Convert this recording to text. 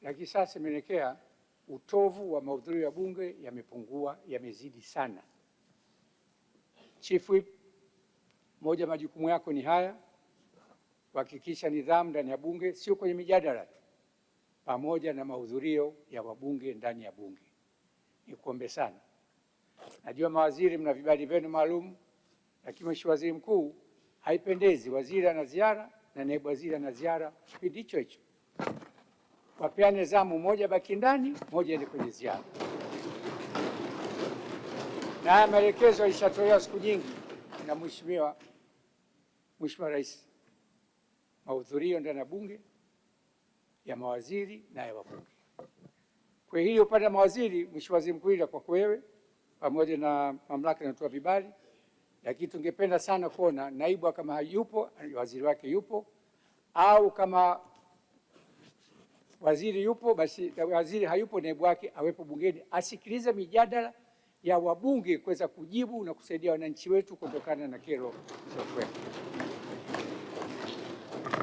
lakini sasa imeelekea utovu wa mahudhurio ya bunge yamepungua, yamezidi sana. Chief Whip, moja majukumu yako ni haya, kuhakikisha nidhamu ndani ya bunge, sio kwenye mijadala tu, pamoja na mahudhurio ya wabunge ndani ya bunge. Nikuombe sana, najua mawaziri mna vibali vyenu maalum, lakini Mheshimiwa Waziri Mkuu, haipendezi waziri ana ziara na naibu waziri ana ziara kipindi hicho hicho. Wapeane zamu, moja baki ndani, moja ende kwenye ziara. Na haya maelekezo yalishatolewa siku nyingi na Mheshimiwa Rais. Mahudhurio ndani ya bunge ya mawaziri na ya wabunge. Kwa hiyo upande wa mawaziri, Mheshimiwa Waziri Mkuu, ila kwa wewe pamoja na mamlaka inatoa vibali, lakini tungependa sana kuona naibu kama hayupo, waziri wake yupo, au kama waziri yupo, basi waziri hayupo, naibu wake awepo bungeni, asikilize mijadala ya wabunge kuweza kujibu na kusaidia wananchi wetu kutokana na kero za kwetu.